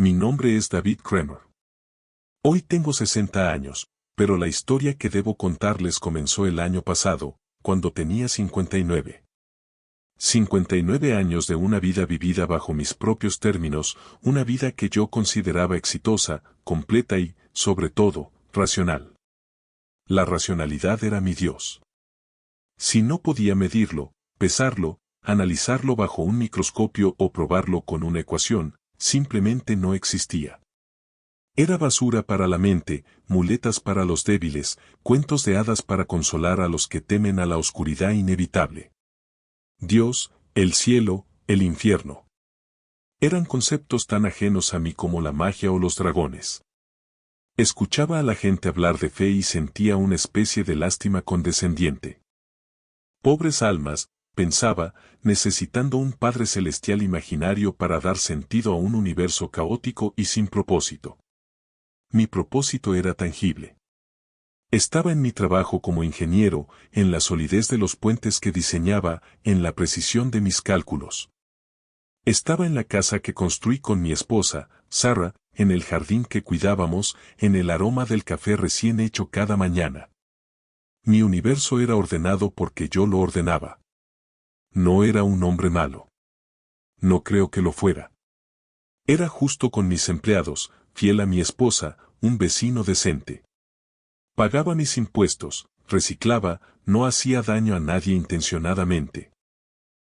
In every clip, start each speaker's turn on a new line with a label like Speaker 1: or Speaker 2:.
Speaker 1: Mi nombre es David Kramer. Hoy tengo 60 años, pero la historia que debo contarles comenzó el año pasado, cuando tenía 59. 59 años de una vida vivida bajo mis propios términos, una vida que yo consideraba exitosa, completa y, sobre todo, racional. La racionalidad era mi Dios. Si no podía medirlo, pesarlo, analizarlo bajo un microscopio o probarlo con una ecuación, simplemente no existía. Era basura para la mente, muletas para los débiles, cuentos de hadas para consolar a los que temen a la oscuridad inevitable. Dios, el cielo, el infierno. Eran conceptos tan ajenos a mí como la magia o los dragones. Escuchaba a la gente hablar de fe y sentía una especie de lástima condescendiente. Pobres almas, pensaba, necesitando un Padre Celestial imaginario para dar sentido a un universo caótico y sin propósito. Mi propósito era tangible. Estaba en mi trabajo como ingeniero, en la solidez de los puentes que diseñaba, en la precisión de mis cálculos. Estaba en la casa que construí con mi esposa, Sarah, en el jardín que cuidábamos, en el aroma del café recién hecho cada mañana. Mi universo era ordenado porque yo lo ordenaba. No era un hombre malo. No creo que lo fuera. Era justo con mis empleados, fiel a mi esposa, un vecino decente. Pagaba mis impuestos, reciclaba, no hacía daño a nadie intencionadamente.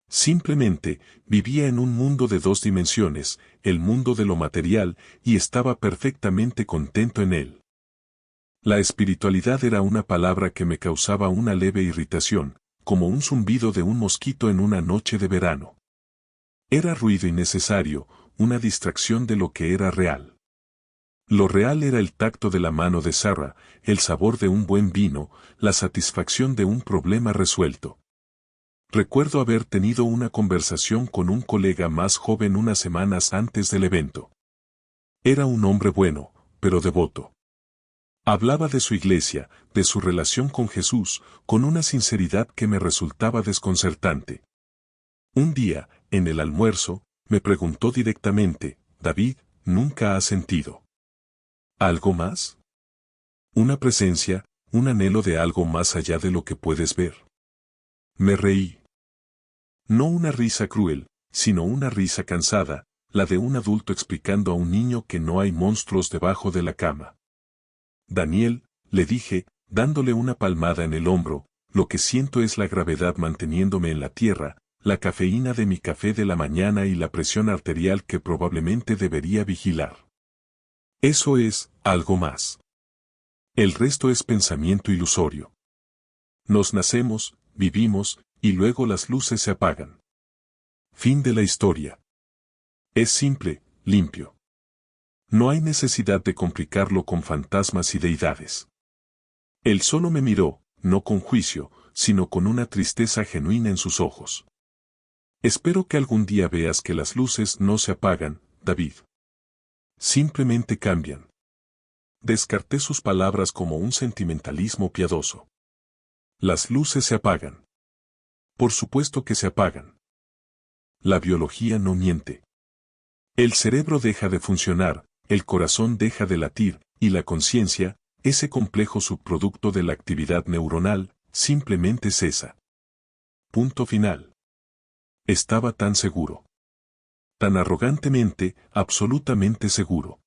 Speaker 1: Simplemente, vivía en un mundo de dos dimensiones, el mundo de lo material, y estaba perfectamente contento en él. La espiritualidad era una palabra que me causaba una leve irritación, como un zumbido de un mosquito en una noche de verano. Era ruido innecesario, una distracción de lo que era real. Lo real era el tacto de la mano de Sarah, el sabor de un buen vino, la satisfacción de un problema resuelto. Recuerdo haber tenido una conversación con un colega más joven unas semanas antes del evento. Era un hombre bueno, pero devoto. Hablaba de su iglesia, de su relación con Jesús, con una sinceridad que me resultaba desconcertante. Un día, en el almuerzo, me preguntó directamente, David, ¿nunca has sentido algo más? Una presencia, un anhelo de algo más allá de lo que puedes ver. Me reí. No una risa cruel, sino una risa cansada, la de un adulto explicando a un niño que no hay monstruos debajo de la cama. Daniel, le dije, dándole una palmada en el hombro, lo que siento es la gravedad manteniéndome en la tierra, la cafeína de mi café de la mañana y la presión arterial que probablemente debería vigilar. Eso es, algo más. El resto es pensamiento ilusorio. Nos nacemos, vivimos, y luego las luces se apagan. Fin de la historia. Es simple, limpio. No hay necesidad de complicarlo con fantasmas y deidades. Él solo me miró, no con juicio, sino con una tristeza genuina en sus ojos. Espero que algún día veas que las luces no se apagan, David. Simplemente cambian. Descarté sus palabras como un sentimentalismo piadoso. Las luces se apagan. Por supuesto que se apagan. La biología no miente. El cerebro deja de funcionar, el corazón deja de latir, y la conciencia, ese complejo subproducto de la actividad neuronal, simplemente cesa. Punto final. Estaba tan seguro. Tan arrogantemente, absolutamente seguro.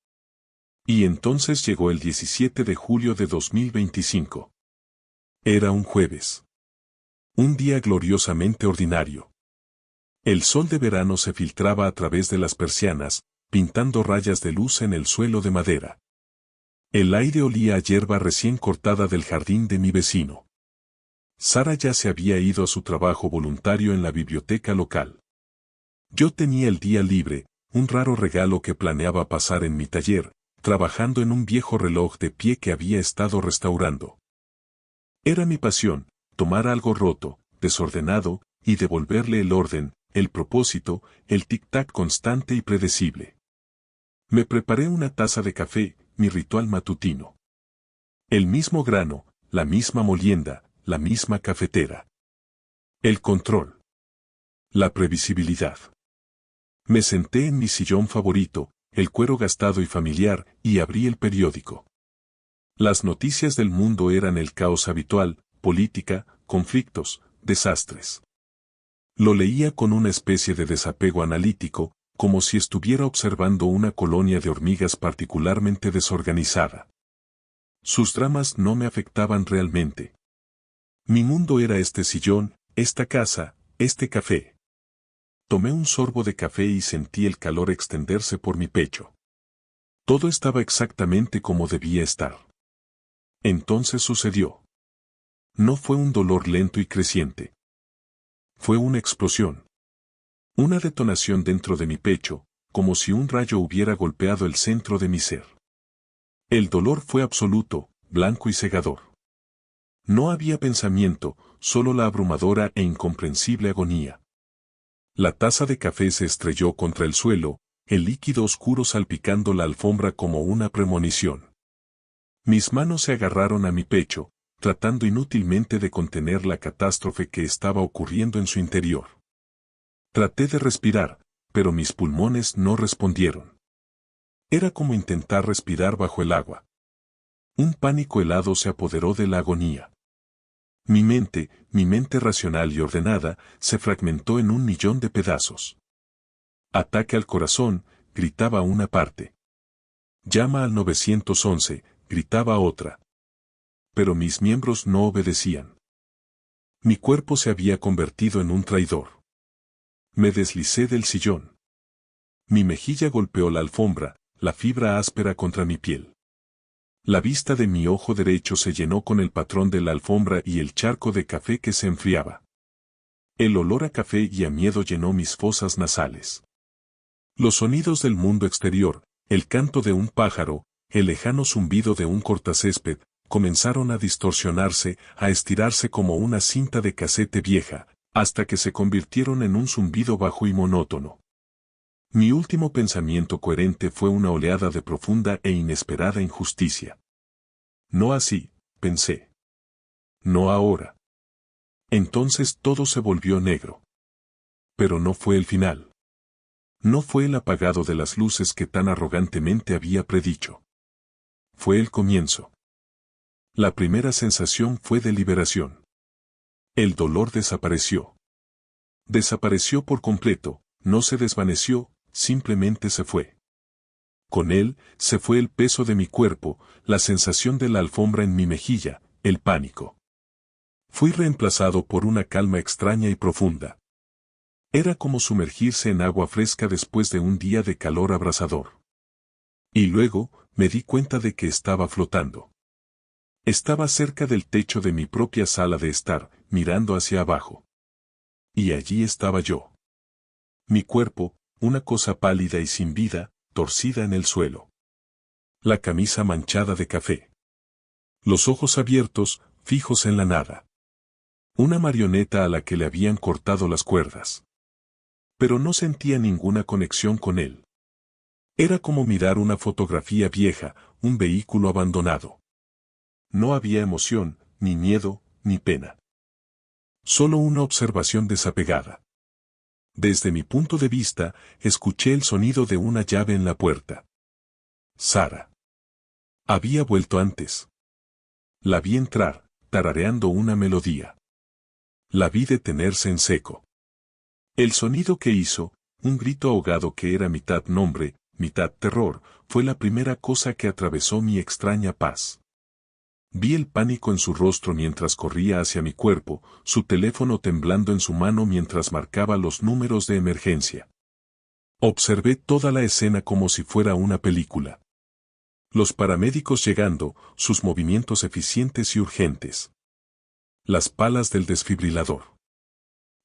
Speaker 1: Y entonces llegó el 17 de julio de 2025. Era un jueves. Un día gloriosamente ordinario. El sol de verano se filtraba a través de las persianas, pintando rayas de luz en el suelo de madera. El aire olía a hierba recién cortada del jardín de mi vecino. Sarah ya se había ido a su trabajo voluntario en la biblioteca local. Yo tenía el día libre, un raro regalo que planeaba pasar en mi taller, trabajando en un viejo reloj de pie que había estado restaurando. Era mi pasión, tomar algo roto, desordenado, y devolverle el orden, el propósito, el tic-tac constante y predecible. Me preparé una taza de café, mi ritual matutino. El mismo grano, la misma molienda, la misma cafetera. El control. La previsibilidad. Me senté en mi sillón favorito, el cuero gastado y familiar, y abrí el periódico. Las noticias del mundo eran el caos habitual, política, conflictos, desastres. Lo leía con una especie de desapego analítico, como si estuviera observando una colonia de hormigas particularmente desorganizada. Sus dramas no me afectaban realmente. Mi mundo era este sillón, esta casa, este café. Tomé un sorbo de café y sentí el calor extenderse por mi pecho. Todo estaba exactamente como debía estar. Entonces sucedió. No fue un dolor lento y creciente. Fue una explosión. Una detonación dentro de mi pecho, como si un rayo hubiera golpeado el centro de mi ser. El dolor fue absoluto, blanco y cegador. No había pensamiento, solo la abrumadora e incomprensible agonía. La taza de café se estrelló contra el suelo, el líquido oscuro salpicando la alfombra como una premonición. Mis manos se agarraron a mi pecho, tratando inútilmente de contener la catástrofe que estaba ocurriendo en su interior. Traté de respirar, pero mis pulmones no respondieron. Era como intentar respirar bajo el agua. Un pánico helado se apoderó de la agonía. Mi mente racional y ordenada, se fragmentó en 1.000.000 de pedazos. Ataque al corazón, gritaba una parte. Llama al 911, gritaba otra. Pero mis miembros no obedecían. Mi cuerpo se había convertido en un traidor. Me deslicé del sillón. Mi mejilla golpeó la alfombra, la fibra áspera contra mi piel. La vista de mi ojo derecho se llenó con el patrón de la alfombra y el charco de café que se enfriaba. El olor a café y a miedo llenó mis fosas nasales. Los sonidos del mundo exterior, el canto de un pájaro, el lejano zumbido de un cortacésped, comenzaron a distorsionarse, a estirarse como una cinta de casete vieja, hasta que se convirtieron en un zumbido bajo y monótono. Mi último pensamiento coherente fue una oleada de profunda e inesperada injusticia. No así, pensé. No ahora. Entonces todo se volvió negro. Pero no fue el final. No fue el apagado de las luces que tan arrogantemente había predicho. Fue el comienzo. La primera sensación fue de liberación. El dolor desapareció. Desapareció por completo, no se desvaneció, simplemente se fue. Con él, se fue el peso de mi cuerpo, la sensación de la alfombra en mi mejilla, el pánico. Fui reemplazado por una calma extraña y profunda. Era como sumergirse en agua fresca después de un día de calor abrasador. Y luego, me di cuenta de que estaba flotando. Estaba cerca del techo de mi propia sala de estar, mirando hacia abajo. Y allí estaba yo. Mi cuerpo, una cosa pálida y sin vida, torcida en el suelo. La camisa manchada de café. Los ojos abiertos, fijos en la nada. Una marioneta a la que le habían cortado las cuerdas. Pero no sentía ninguna conexión con él. Era como mirar una fotografía vieja, un vehículo abandonado. No había emoción, ni miedo, ni pena. Solo una observación desapegada. Desde mi punto de vista, escuché el sonido de una llave en la puerta. Sara. Había vuelto antes. La vi entrar, tarareando una melodía. La vi detenerse en seco. El sonido que hizo, un grito ahogado que era mitad nombre, mitad terror, fue la primera cosa que atravesó mi extraña paz. Vi el pánico en su rostro mientras corría hacia mi cuerpo, su teléfono temblando en su mano mientras marcaba los números de emergencia. Observé toda la escena como si fuera una película. Los paramédicos llegando, sus movimientos eficientes y urgentes. Las palas del desfibrilador.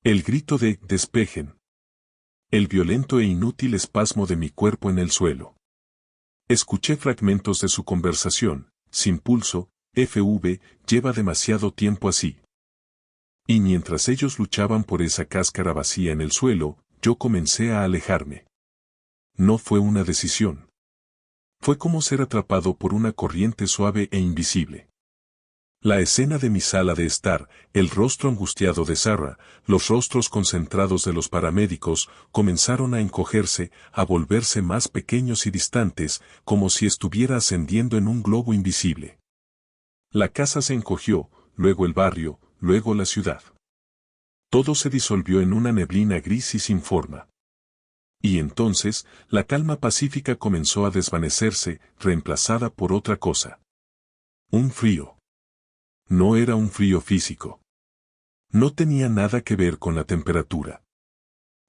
Speaker 1: El grito de «despejen». El violento e inútil espasmo de mi cuerpo en el suelo. Escuché fragmentos de su conversación, sin pulso, FV, lleva demasiado tiempo así. Y mientras ellos luchaban por esa cáscara vacía en el suelo, yo comencé a alejarme. No fue una decisión. Fue como ser atrapado por una corriente suave e invisible. La escena de mi sala de estar, el rostro angustiado de Sarah, los rostros concentrados de los paramédicos, comenzaron a encogerse, a volverse más pequeños y distantes, como si estuviera ascendiendo en un globo invisible. La casa se encogió, luego el barrio, luego la ciudad. Todo se disolvió en una neblina gris y sin forma. Y entonces, la calma pacífica comenzó a desvanecerse, reemplazada por otra cosa. Un frío. No era un frío físico. No tenía nada que ver con la temperatura.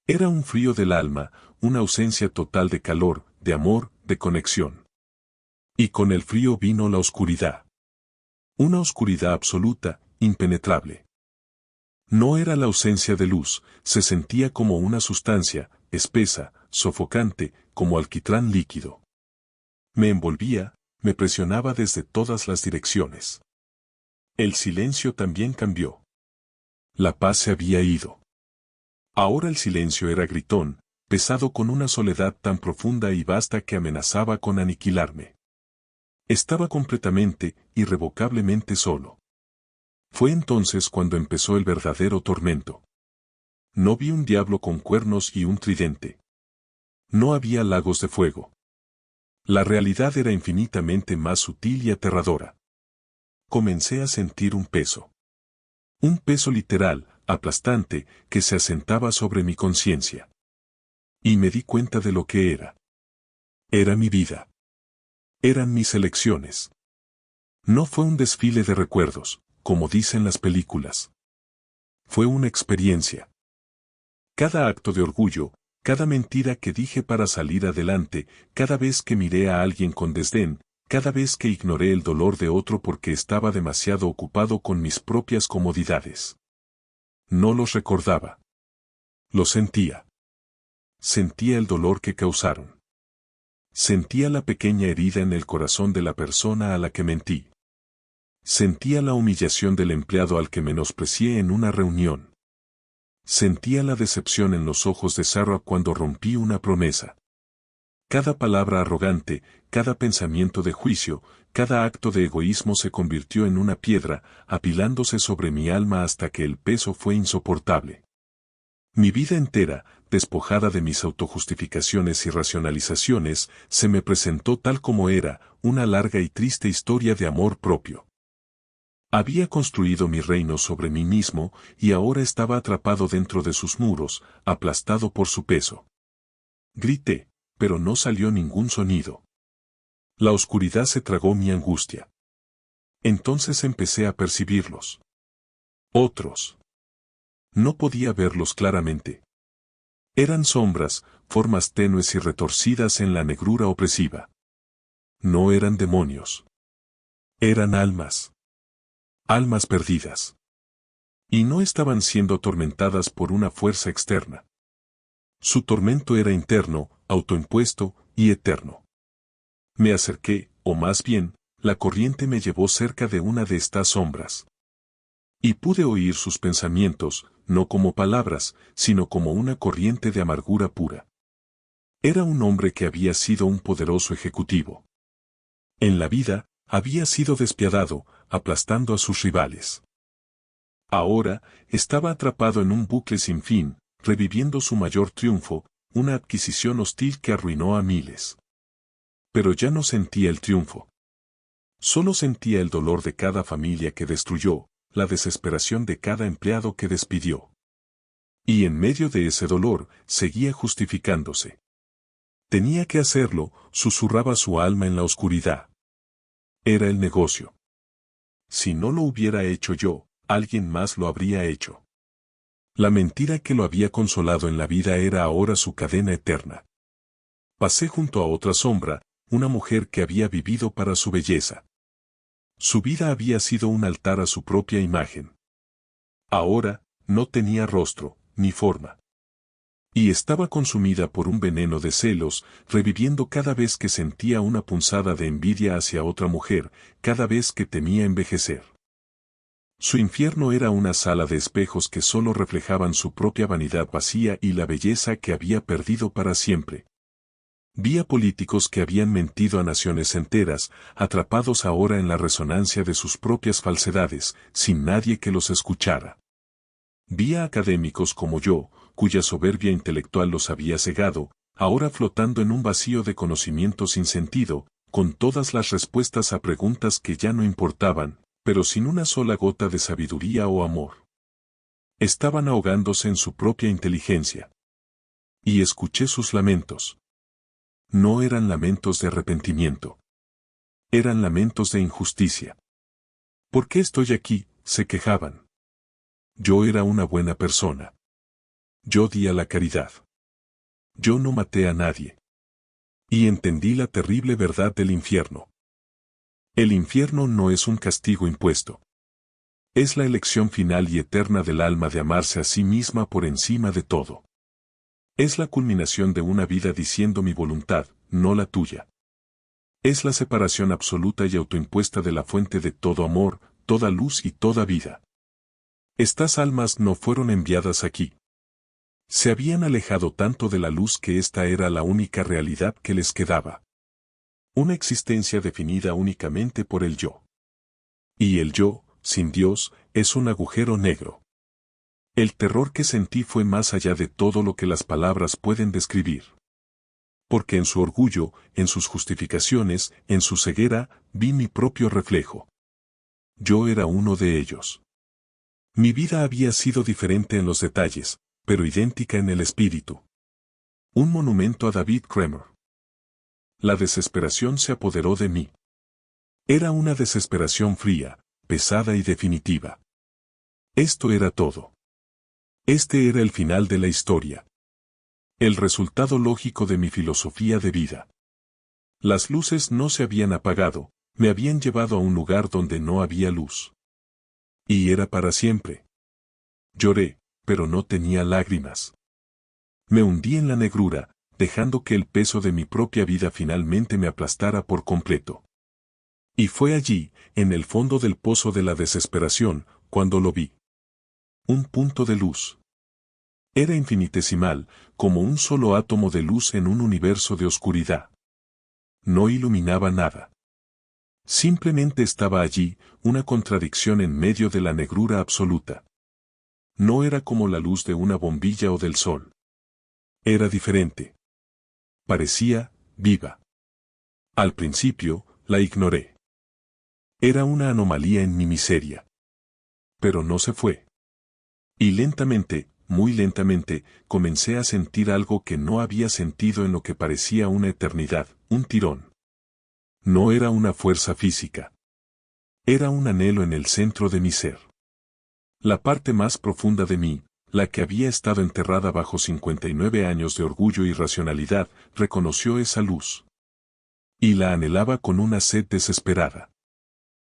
Speaker 1: Era un frío del alma, una ausencia total de calor, de amor, de conexión. Y con el frío vino la oscuridad. Una oscuridad absoluta, impenetrable. No era la ausencia de luz, se sentía como una sustancia, espesa, sofocante, como alquitrán líquido. Me envolvía, me presionaba desde todas las direcciones. El silencio también cambió. La paz se había ido. Ahora el silencio era gritón, pesado con una soledad tan profunda y vasta que amenazaba con aniquilarme. Estaba completamente, irrevocablemente solo. Fue entonces cuando empezó el verdadero tormento. No vi un diablo con cuernos y un tridente. No había lagos de fuego. La realidad era infinitamente más sutil y aterradora. Comencé a sentir un peso. Un peso literal, aplastante, que se asentaba sobre mi conciencia. Y me di cuenta de lo que era. Era mi vida. Eran mis elecciones. No fue un desfile de recuerdos, como dicen las películas. Fue una experiencia. Cada acto de orgullo, cada mentira que dije para salir adelante, cada vez que miré a alguien con desdén, cada vez que ignoré el dolor de otro porque estaba demasiado ocupado con mis propias comodidades. No los recordaba. Los sentía. Sentía el dolor que causaron. Sentía la pequeña herida en el corazón de la persona a la que mentí. Sentía la humillación del empleado al que menosprecié en una reunión. Sentía la decepción en los ojos de Sarah cuando rompí una promesa. Cada palabra arrogante, cada pensamiento de juicio, cada acto de egoísmo se convirtió en una piedra, apilándose sobre mi alma hasta que el peso fue insoportable. Mi vida entera, despojada de mis autojustificaciones y racionalizaciones, se me presentó tal como era, una larga y triste historia de amor propio. Había construido mi reino sobre mí mismo, y ahora estaba atrapado dentro de sus muros, aplastado por su peso. Grité, pero no salió ningún sonido. La oscuridad se tragó mi angustia. Entonces empecé a percibirlos. Otros. No podía verlos claramente. Eran sombras, formas tenues y retorcidas en la negrura opresiva. No eran demonios. Eran almas. Almas perdidas. Y no estaban siendo atormentadas por una fuerza externa. Su tormento era interno, autoimpuesto y eterno. Me acerqué, o más bien, la corriente me llevó cerca de una de estas sombras. Y pude oír sus pensamientos, no como palabras, sino como una corriente de amargura pura. Era un hombre que había sido un poderoso ejecutivo. En la vida, había sido despiadado, aplastando a sus rivales. Ahora, estaba atrapado en un bucle sin fin, reviviendo su mayor triunfo, una adquisición hostil que arruinó a miles. Pero ya no sentía el triunfo. Solo sentía el dolor de cada familia que destruyó, la desesperación de cada empleado que despidió. Y en medio de ese dolor, seguía justificándose. Tenía que hacerlo, susurraba su alma en la oscuridad. Era el negocio. Si no lo hubiera hecho yo, alguien más lo habría hecho. La mentira que lo había consolado en la vida era ahora su cadena eterna. Pasé junto a otra sombra, una mujer que había vivido para su belleza. Su vida había sido un altar a su propia imagen. Ahora, no tenía rostro, ni forma. Y estaba consumida por un veneno de celos, reviviendo cada vez que sentía una punzada de envidia hacia otra mujer, cada vez que temía envejecer. Su infierno era una sala de espejos que solo reflejaban su propia vanidad vacía y la belleza que había perdido para siempre. Vi a políticos que habían mentido a naciones enteras, atrapados ahora en la resonancia de sus propias falsedades, sin nadie que los escuchara. Vi a académicos como yo, cuya soberbia intelectual los había cegado, ahora flotando en un vacío de conocimiento sin sentido, con todas las respuestas a preguntas que ya no importaban, pero sin una sola gota de sabiduría o amor. Estaban ahogándose en su propia inteligencia. Y escuché sus lamentos. No eran lamentos de arrepentimiento. Eran lamentos de injusticia. ¿Por qué estoy aquí?, se quejaban. Yo era una buena persona. Yo di a la caridad. Yo no maté a nadie. Y entendí la terrible verdad del infierno. El infierno no es un castigo impuesto. Es la elección final y eterna del alma de amarse a sí misma por encima de todo. Es la culminación de una vida diciendo mi voluntad, no la tuya. Es la separación absoluta y autoimpuesta de la fuente de todo amor, toda luz y toda vida. Estas almas no fueron enviadas aquí. Se habían alejado tanto de la luz que esta era la única realidad que les quedaba. Una existencia definida únicamente por el yo. Y el yo, sin Dios, es un agujero negro. El terror que sentí fue más allá de todo lo que las palabras pueden describir. Porque en su orgullo, en sus justificaciones, en su ceguera, vi mi propio reflejo. Yo era uno de ellos. Mi vida había sido diferente en los detalles, pero idéntica en el espíritu. Un monumento a David Kramer. La desesperación se apoderó de mí. Era una desesperación fría, pesada y definitiva. Esto era todo. Este era el final de la historia. El resultado lógico de mi filosofía de vida. Las luces no se habían apagado, me habían llevado a un lugar donde no había luz. Y era para siempre. Lloré, pero no tenía lágrimas. Me hundí en la negrura, dejando que el peso de mi propia vida finalmente me aplastara por completo. Y fue allí, en el fondo del pozo de la desesperación, cuando lo vi. Un punto de luz. Era infinitesimal, como un solo átomo de luz en un universo de oscuridad. No iluminaba nada. Simplemente estaba allí, una contradicción en medio de la negrura absoluta. No era como la luz de una bombilla o del sol. Era diferente. Parecía viva. Al principio, la ignoré. Era una anomalía en mi miseria. Pero no se fue. Y lentamente, muy lentamente, comencé a sentir algo que no había sentido en lo que parecía una eternidad, un tirón. No era una fuerza física. Era un anhelo en el centro de mi ser. La parte más profunda de mí, la que había estado enterrada bajo 59 años de orgullo y racionalidad, reconoció esa luz. Y la anhelaba con una sed desesperada.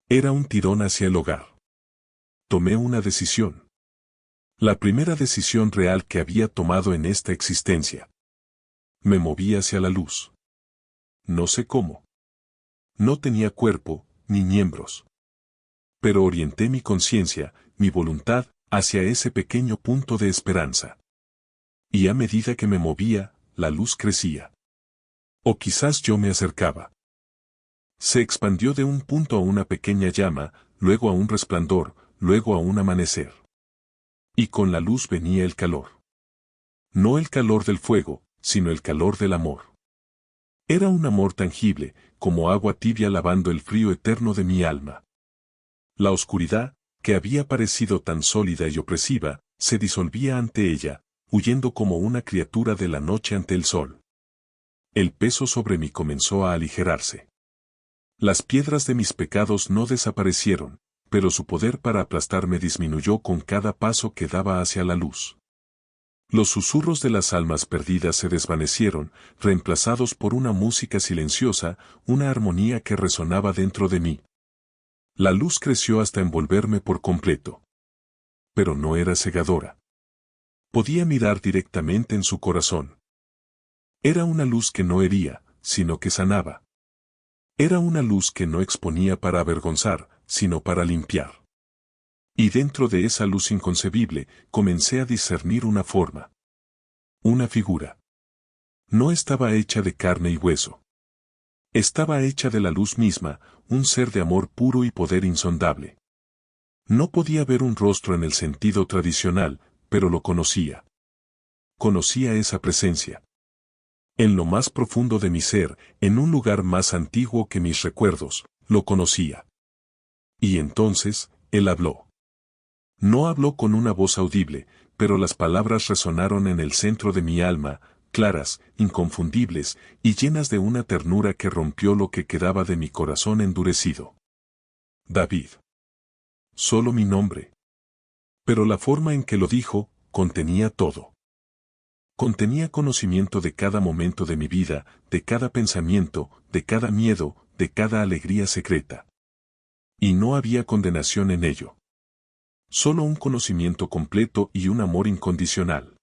Speaker 1: Era un tirón hacia el hogar. Tomé una decisión. La primera decisión real que había tomado en esta existencia. Me moví hacia la luz. No sé cómo. No tenía cuerpo, ni miembros. Pero orienté mi conciencia, mi voluntad, hacia ese pequeño punto de esperanza. Y a medida que me movía, la luz crecía. O quizás yo me acercaba. Se expandió de un punto a una pequeña llama, luego a un resplandor, luego a un amanecer. Y con la luz venía el calor. No el calor del fuego, sino el calor del amor. Era un amor tangible, como agua tibia lavando el frío eterno de mi alma. La oscuridad, que había parecido tan sólida y opresiva, se disolvía ante ella, huyendo como una criatura de la noche ante el sol. El peso sobre mí comenzó a aligerarse. Las piedras de mis pecados no desaparecieron, pero su poder para aplastarme disminuyó con cada paso que daba hacia la luz. Los susurros de las almas perdidas se desvanecieron, reemplazados por una música silenciosa, una armonía que resonaba dentro de mí. La luz creció hasta envolverme por completo. Pero no era cegadora. Podía mirar directamente en su corazón. Era una luz que no hería, sino que sanaba. Era una luz que no exponía para avergonzar, sino para limpiar. Y dentro de esa luz inconcebible, comencé a discernir una forma. Una figura. No estaba hecha de carne y hueso. Estaba hecha de la luz misma, un ser de amor puro y poder insondable. No podía ver un rostro en el sentido tradicional, pero lo conocía. Conocía esa presencia. En lo más profundo de mi ser, en un lugar más antiguo que mis recuerdos, lo conocía. Y entonces, él habló. No habló con una voz audible, pero las palabras resonaron en el centro de mi alma, claras, inconfundibles, y llenas de una ternura que rompió lo que quedaba de mi corazón endurecido. David. Solo mi nombre. Pero la forma en que lo dijo, contenía todo. Contenía conocimiento de cada momento de mi vida, de cada pensamiento, de cada miedo, de cada alegría secreta. Y no había condenación en ello. Solo un conocimiento completo y un amor incondicional.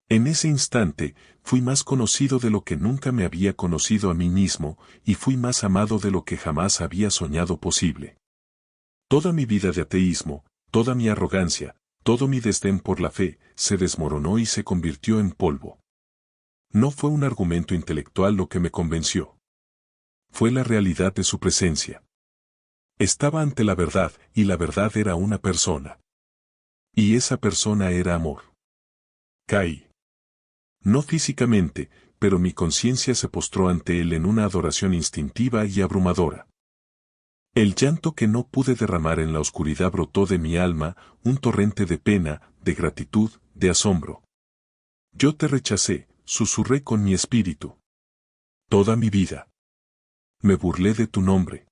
Speaker 1: En ese instante, fui más conocido de lo que nunca me había conocido a mí mismo, y fui más amado de lo que jamás había soñado posible. Toda mi vida de ateísmo, toda mi arrogancia, todo mi desdén por la fe, se desmoronó y se convirtió en polvo. No fue un argumento intelectual lo que me convenció. Fue la realidad de su presencia. Estaba ante la verdad, y la verdad era una persona. Y esa persona era amor. Caí. No físicamente, pero mi conciencia se postró ante él en una adoración instintiva y abrumadora. El llanto que no pude derramar en la oscuridad brotó de mi alma, un torrente de pena, de gratitud, de asombro. Yo te rechacé, susurré con mi espíritu. Toda mi vida. Me burlé de tu nombre.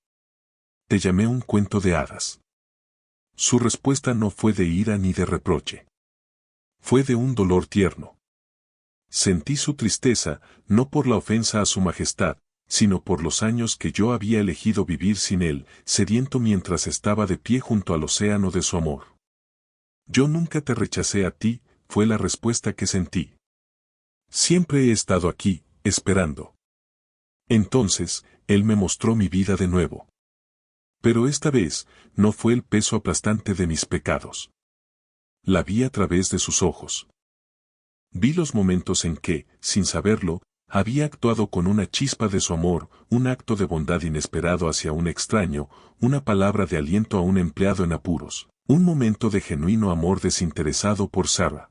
Speaker 1: Te llamé un cuento de hadas. Su respuesta no fue de ira ni de reproche. Fue de un dolor tierno. Sentí su tristeza, no por la ofensa a su majestad, sino por los años que yo había elegido vivir sin él, sediento mientras estaba de pie junto al océano de su amor. Yo nunca te rechacé a ti, fue la respuesta que sentí. Siempre he estado aquí, esperando. Entonces, él me mostró mi vida de nuevo. Pero esta vez, no fue el peso aplastante de mis pecados. La vi a través de sus ojos. Vi los momentos en que, sin saberlo, había actuado con una chispa de su amor, un acto de bondad inesperado hacia un extraño, una palabra de aliento a un empleado en apuros, un momento de genuino amor desinteresado por Sarah.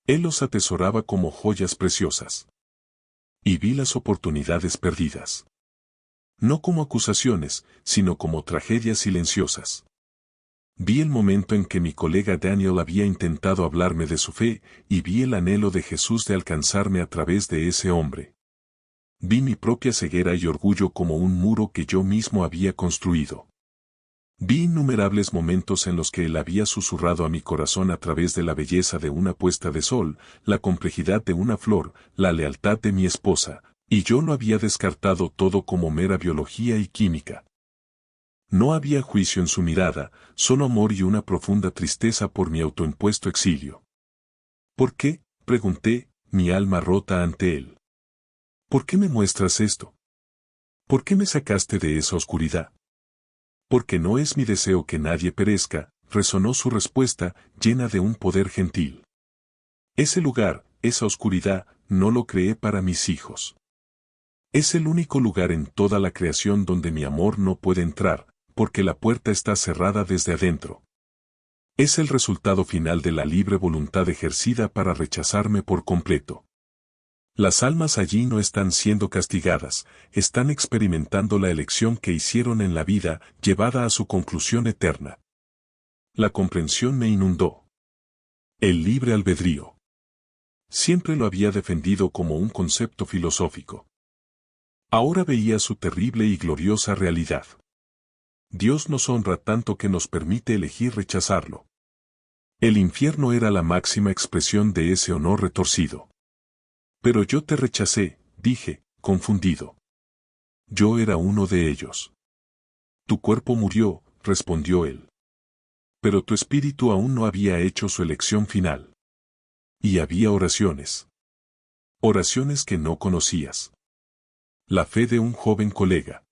Speaker 1: Él los atesoraba como joyas preciosas. Y vi las oportunidades perdidas. No como acusaciones, sino como tragedias silenciosas. Vi el momento en que mi colega Daniel había intentado hablarme de su fe, y vi el anhelo de Jesús de alcanzarme a través de ese hombre. Vi mi propia ceguera y orgullo como un muro que yo mismo había construido. Vi innumerables momentos en los que él había susurrado a mi corazón a través de la belleza de una puesta de sol, la complejidad de una flor, la lealtad de mi esposa, y yo lo había descartado todo como mera biología y química. No había juicio en su mirada, solo amor y una profunda tristeza por mi autoimpuesto exilio. ¿Por qué?, pregunté, mi alma rota ante él. ¿Por qué me muestras esto? ¿Por qué me sacaste de esa oscuridad? Porque no es mi deseo que nadie perezca, resonó su respuesta, llena de un poder gentil. Ese lugar, esa oscuridad, no lo creé para mis hijos. Es el único lugar en toda la creación donde mi amor no puede entrar, porque la puerta está cerrada desde adentro. Es el resultado final de la libre voluntad ejercida para rechazarme por completo. Las almas allí no están siendo castigadas, están experimentando la elección que hicieron en la vida, llevada a su conclusión eterna. La comprensión me inundó. El libre albedrío. Siempre lo había defendido como un concepto filosófico. Ahora veía su terrible y gloriosa realidad. Dios nos honra tanto que nos permite elegir rechazarlo. El infierno era la máxima expresión de ese honor retorcido. Pero yo te rechacé, dije, confundido. Yo era uno de ellos. Tu cuerpo murió, respondió él. Pero tu espíritu aún no había hecho su elección final. Y había oraciones. Oraciones que no conocías. La fe de un joven colega.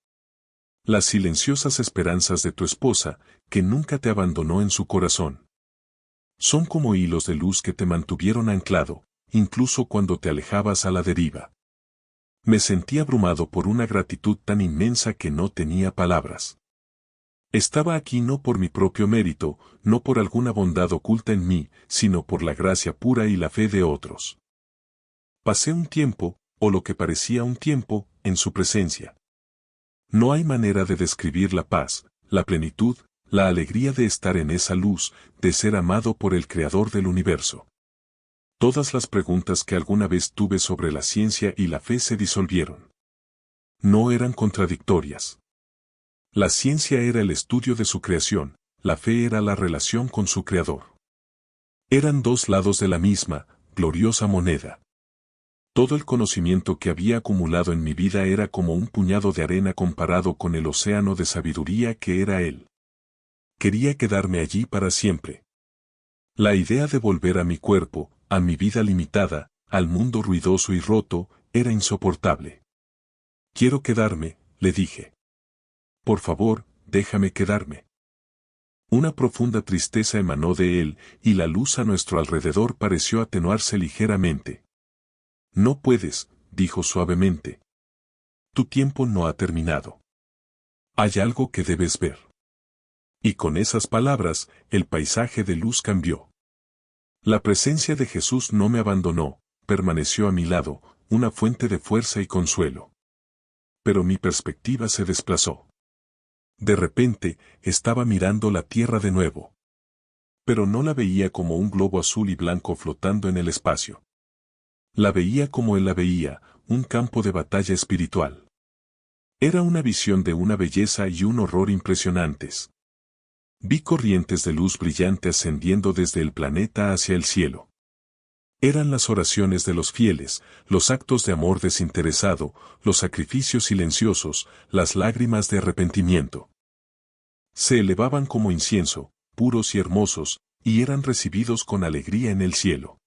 Speaker 1: Las silenciosas esperanzas de tu esposa, que nunca te abandonó en su corazón. Son como hilos de luz que te mantuvieron anclado, incluso cuando te alejabas a la deriva. Me sentí abrumado por una gratitud tan inmensa que no tenía palabras. Estaba aquí no por mi propio mérito, no por alguna bondad oculta en mí, sino por la gracia pura y la fe de otros. Pasé un tiempo, o lo que parecía un tiempo, en su presencia. No hay manera de describir la paz, la plenitud, la alegría de estar en esa luz, de ser amado por el Creador del universo. Todas las preguntas que alguna vez tuve sobre la ciencia y la fe se disolvieron. No eran contradictorias. La ciencia era el estudio de su creación, la fe era la relación con su Creador. Eran dos lados de la misma, gloriosa moneda. Todo el conocimiento que había acumulado en mi vida era como un puñado de arena comparado con el océano de sabiduría que era Él. Quería quedarme allí para siempre. La idea de volver a mi cuerpo, a mi vida limitada, al mundo ruidoso y roto, era insoportable. Quiero quedarme, le dije. Por favor, déjame quedarme. Una profunda tristeza emanó de él, y la luz a nuestro alrededor pareció atenuarse ligeramente. No puedes, dijo suavemente. Tu tiempo no ha terminado. Hay algo que debes ver. Y con esas palabras, el paisaje de luz cambió. La presencia de Jesús no me abandonó, permaneció a mi lado, una fuente de fuerza y consuelo. Pero mi perspectiva se desplazó. De repente, estaba mirando la tierra de nuevo. Pero no la veía como un globo azul y blanco flotando en el espacio. La veía como él la veía, un campo de batalla espiritual. Era una visión de una belleza y un horror impresionantes. Vi corrientes de luz brillante ascendiendo desde el planeta hacia el cielo. Eran las oraciones de los fieles, los actos de amor desinteresado, los sacrificios silenciosos, las lágrimas de arrepentimiento. Se elevaban como incienso, puros y hermosos, y eran recibidos con alegría en el cielo.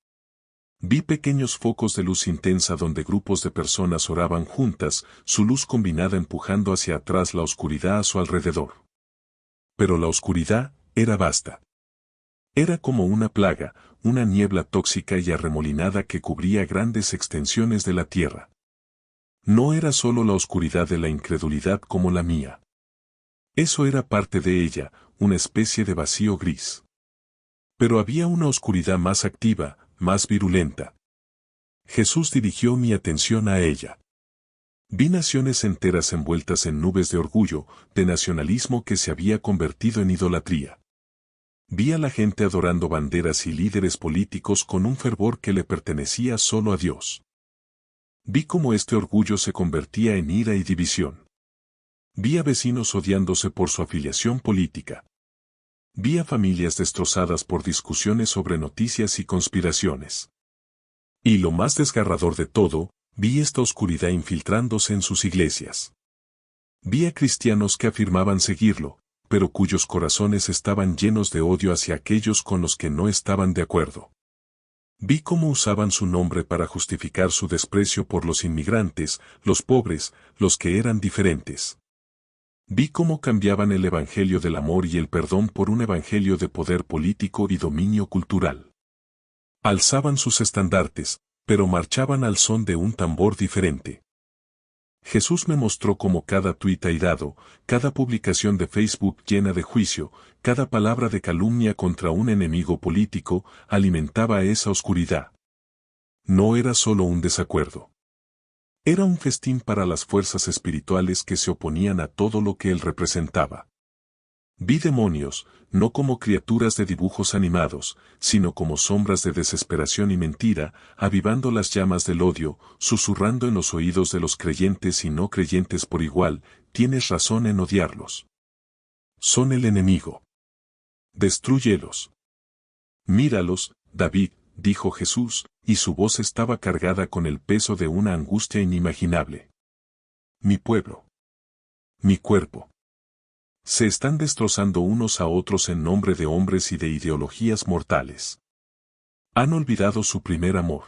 Speaker 1: Vi pequeños focos de luz intensa donde grupos de personas oraban juntas, su luz combinada empujando hacia atrás la oscuridad a su alrededor. Pero la oscuridad era vasta. Era como una plaga, una niebla tóxica y arremolinada que cubría grandes extensiones de la tierra. No era solo la oscuridad de la incredulidad como la mía. Eso era parte de ella, una especie de vacío gris. Pero había una oscuridad más activa, más virulenta. Jesús dirigió mi atención a ella. Vi naciones enteras envueltas en nubes de orgullo, de nacionalismo que se había convertido en idolatría. Vi a la gente adorando banderas y líderes políticos con un fervor que le pertenecía solo a Dios. Vi cómo este orgullo se convertía en ira y división. Vi a vecinos odiándose por su afiliación política. Vi a familias destrozadas por discusiones sobre noticias y conspiraciones. Y lo más desgarrador de todo, vi esta oscuridad infiltrándose en sus iglesias. Vi a cristianos que afirmaban seguirlo, pero cuyos corazones estaban llenos de odio hacia aquellos con los que no estaban de acuerdo. Vi cómo usaban su nombre para justificar su desprecio por los inmigrantes, los pobres, los que eran diferentes. Vi cómo cambiaban el evangelio del amor y el perdón por un evangelio de poder político y dominio cultural. Alzaban sus estandartes, pero marchaban al son de un tambor diferente. Jesús me mostró cómo cada tuit airado, cada publicación de Facebook llena de juicio, cada palabra de calumnia contra un enemigo político, alimentaba esa oscuridad. No era solo un desacuerdo. Era un festín para las fuerzas espirituales que se oponían a todo lo que él representaba. Vi demonios, no como criaturas de dibujos animados, sino como sombras de desesperación y mentira, avivando las llamas del odio, susurrando en los oídos de los creyentes y no creyentes por igual, tienes razón en odiarlos. Son el enemigo. Destrúyelos. Míralos, David, dijo Jesús, y su voz estaba cargada con el peso de una angustia inimaginable. Mi pueblo. Mi cuerpo. Se están destrozando unos a otros en nombre de hombres y de ideologías mortales. Han olvidado su primer amor.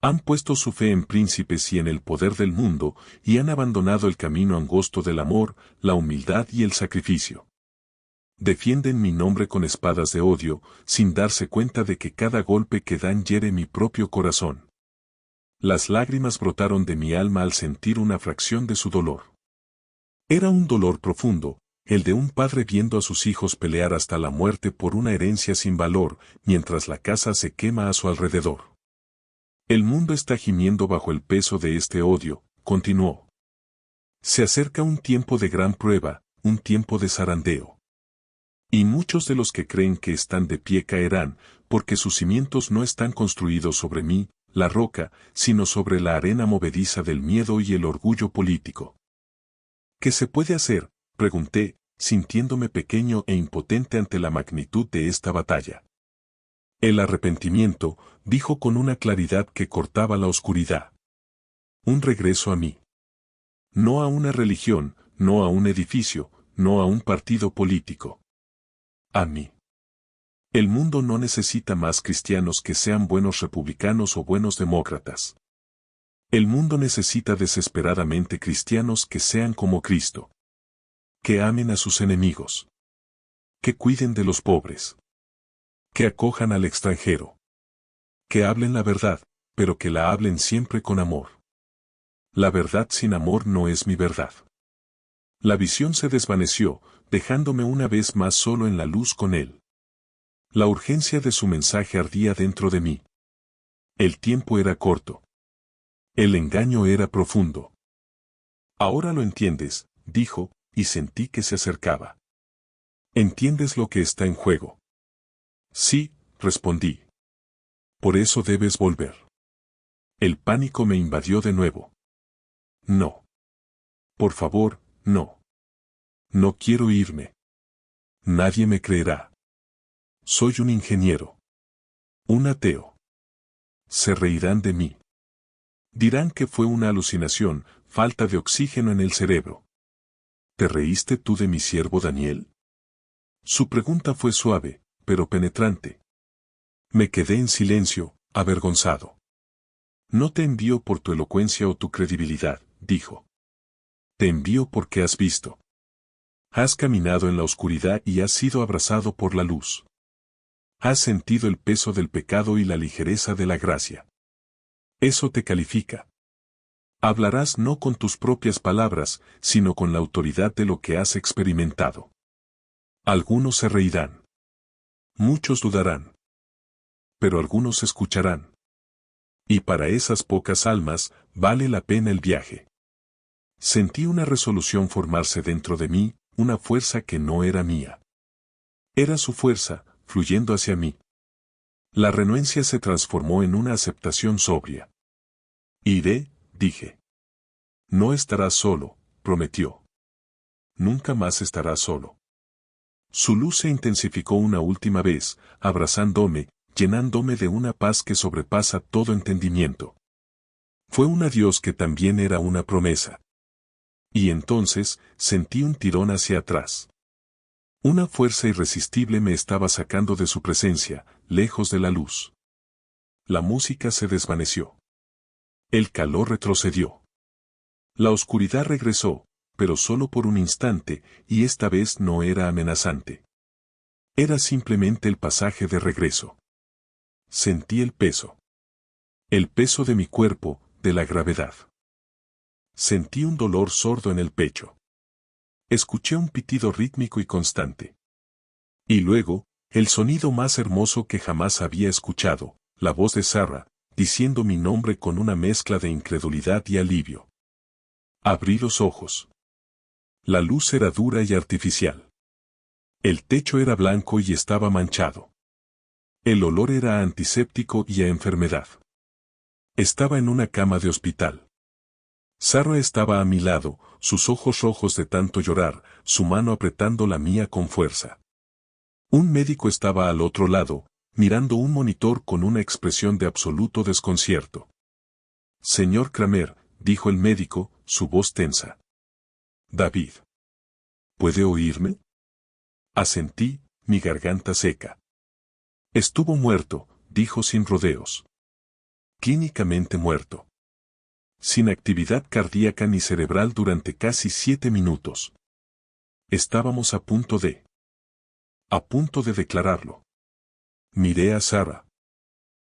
Speaker 1: Han puesto su fe en príncipes y en el poder del mundo, y han abandonado el camino angosto del amor, la humildad y el sacrificio. Defienden mi nombre con espadas de odio, sin darse cuenta de que cada golpe que dan hiere mi propio corazón. Las lágrimas brotaron de mi alma al sentir una fracción de su dolor. Era un dolor profundo, el de un padre viendo a sus hijos pelear hasta la muerte por una herencia sin valor, mientras la casa se quema a su alrededor. El mundo está gimiendo bajo el peso de este odio, continuó. Se acerca un tiempo de gran prueba, un tiempo de zarandeo. Y muchos de los que creen que están de pie caerán, porque sus cimientos no están construidos sobre mí, la roca, sino sobre la arena movediza del miedo y el orgullo político. ¿Qué se puede hacer?, pregunté, sintiéndome pequeño e impotente ante la magnitud de esta batalla. El arrepentimiento, dijo con una claridad que cortaba la oscuridad. Un regreso a mí. No a una religión, no a un edificio, no a un partido político. A mí. El mundo no necesita más cristianos que sean buenos republicanos o buenos demócratas. El mundo necesita desesperadamente cristianos que sean como Cristo. Que amen a sus enemigos. Que cuiden de los pobres. Que acojan al extranjero. Que hablen la verdad, pero que la hablen siempre con amor. La verdad sin amor no es mi verdad. La visión se desvaneció, dejándome una vez más solo en la luz con él. La urgencia de su mensaje ardía dentro de mí. El tiempo era corto. El engaño era profundo. Ahora lo entiendes, dijo, y sentí que se acercaba. ¿Entiendes lo que está en juego? Sí, respondí. Por eso debes volver. El pánico me invadió de nuevo. No. Por favor, no. No quiero irme. Nadie me creerá. Soy un ingeniero. Un ateo. Se reirán de mí. Dirán que fue una alucinación, falta de oxígeno en el cerebro. ¿Te reíste tú de mi siervo Daniel? Su pregunta fue suave, pero penetrante. Me quedé en silencio, avergonzado. No te envío por tu elocuencia o tu credibilidad, dijo. Te envío porque has visto. Has caminado en la oscuridad y has sido abrazado por la luz. Has sentido el peso del pecado y la ligereza de la gracia. Eso te califica. Hablarás no con tus propias palabras, sino con la autoridad de lo que has experimentado. Algunos se reirán. Muchos dudarán. Pero algunos escucharán. Y para esas pocas almas, vale la pena el viaje. Sentí una resolución formarse dentro de mí, una fuerza que no era mía. Era su fuerza, fluyendo hacia mí. La renuencia se transformó en una aceptación sobria. Iré, dije. No estarás solo, prometió. Nunca más estarás solo. Su luz se intensificó una última vez, abrazándome, llenándome de una paz que sobrepasa todo entendimiento. Fue un adiós que también era una promesa. Y entonces, sentí un tirón hacia atrás. Una fuerza irresistible me estaba sacando de su presencia, lejos de la luz. La música se desvaneció. El calor retrocedió. La oscuridad regresó, pero solo por un instante, y esta vez no era amenazante. Era simplemente el pasaje de regreso. Sentí el peso. El peso de mi cuerpo, de la gravedad. Sentí un dolor sordo en el pecho. Escuché un pitido rítmico y constante. Y luego, el sonido más hermoso que jamás había escuchado, la voz de Sarah, diciendo mi nombre con una mezcla de incredulidad y alivio. Abrí los ojos. La luz era dura y artificial. El techo era blanco y estaba manchado. El olor era antiséptico y a enfermedad. Estaba en una cama de hospital. Sarah estaba a mi lado, sus ojos rojos de tanto llorar, su mano apretando la mía con fuerza. Un médico estaba al otro lado, mirando un monitor con una expresión de absoluto desconcierto. Señor Kramer, dijo el médico, su voz tensa. David. ¿Puede oírme? Asentí, mi garganta seca. Estuvo muerto, dijo sin rodeos. Clínicamente muerto. Sin actividad cardíaca ni cerebral durante casi 7 minutos. Estábamos a punto de... a punto de declararlo. Miré a Sarah.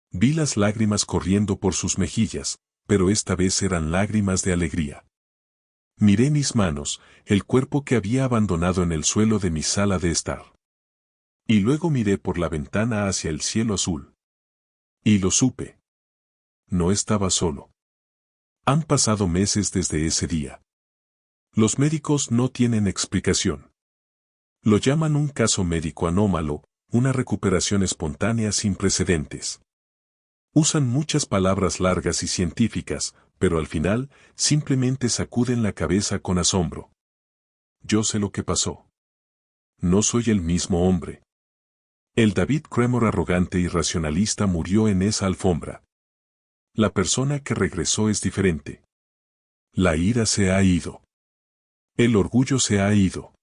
Speaker 1: Vi las lágrimas corriendo por sus mejillas, pero esta vez eran lágrimas de alegría. Miré mis manos, el cuerpo que había abandonado en el suelo de mi sala de estar. Y luego miré por la ventana hacia el cielo azul. Y lo supe. No estaba solo. Han pasado meses desde ese día. Los médicos no tienen explicación. Lo llaman un caso médico anómalo, una recuperación espontánea sin precedentes. Usan muchas palabras largas y científicas, pero al final, simplemente sacuden la cabeza con asombro. Yo sé lo que pasó. No soy el mismo hombre. El David Kramer arrogante y racionalista murió en esa alfombra. La persona que regresó es diferente. La ira se ha ido. El orgullo se ha ido.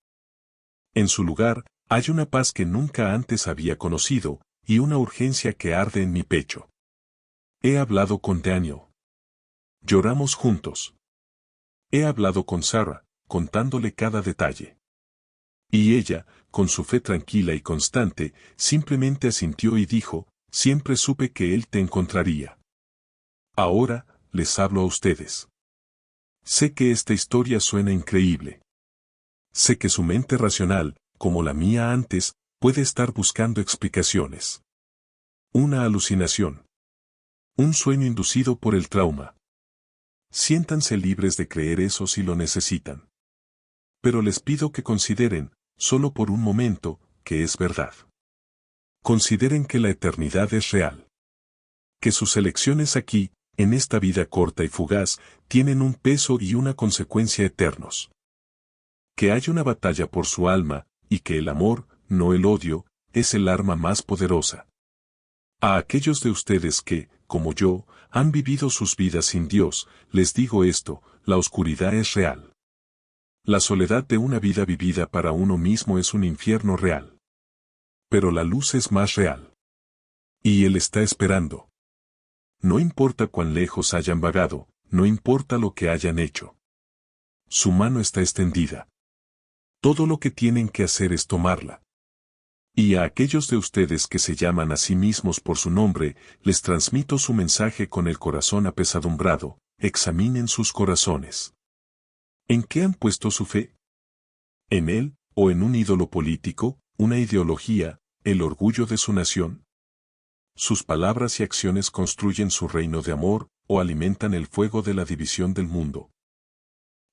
Speaker 1: En su lugar, hay una paz que nunca antes había conocido, y una urgencia que arde en mi pecho. He hablado con Daniel. Lloramos juntos. He hablado con Sarah, contándole cada detalle. Y ella, con su fe tranquila y constante, simplemente asintió y dijo, siempre supe que él te encontraría. Ahora, les hablo a ustedes. Sé que esta historia suena increíble. Sé que su mente racional, como la mía antes, puede estar buscando explicaciones. Una alucinación. Un sueño inducido por el trauma. Siéntanse libres de creer eso si lo necesitan. Pero les pido que consideren, solo por un momento, que es verdad. Consideren que la eternidad es real. Que sus elecciones aquí, en esta vida corta y fugaz, tienen un peso y una consecuencia eternos. Que hay una batalla por su alma, y que el amor, no el odio, es el arma más poderosa. A aquellos de ustedes que, como yo, han vivido sus vidas sin Dios, les digo esto, la oscuridad es real. La soledad de una vida vivida para uno mismo es un infierno real. Pero la luz es más real. Y Él está esperando. No importa cuán lejos hayan vagado, no importa lo que hayan hecho. Su mano está extendida. Todo lo que tienen que hacer es tomarla. Y a aquellos de ustedes que se llaman a sí mismos por su nombre, les transmito su mensaje con el corazón apesadumbrado, examinen sus corazones. ¿En qué han puesto su fe? ¿En Él, o en un ídolo político, una ideología, el orgullo de su nación? Sus palabras y acciones construyen su reino de amor, o alimentan el fuego de la división del mundo.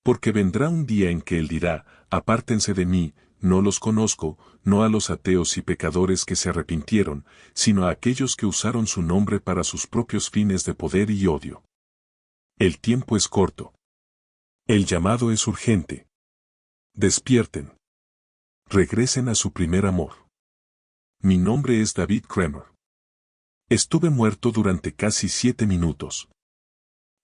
Speaker 1: Porque vendrá un día en que Él dirá, apártense de mí, no los conozco, no a los ateos y pecadores que se arrepintieron, sino a aquellos que usaron su nombre para sus propios fines de poder y odio. El tiempo es corto. El llamado es urgente. Despierten. Regresen a su primer amor. Mi nombre es David Kramer. Estuve muerto durante casi 7 minutos.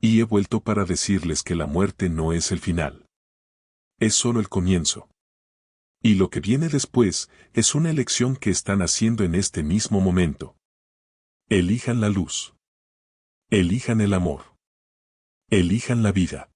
Speaker 1: Y he vuelto para decirles que la muerte no es el final. Es solo el comienzo. Y lo que viene después, es una elección que están haciendo en este mismo momento. Elijan la luz. Elijan el amor. Elijan la vida.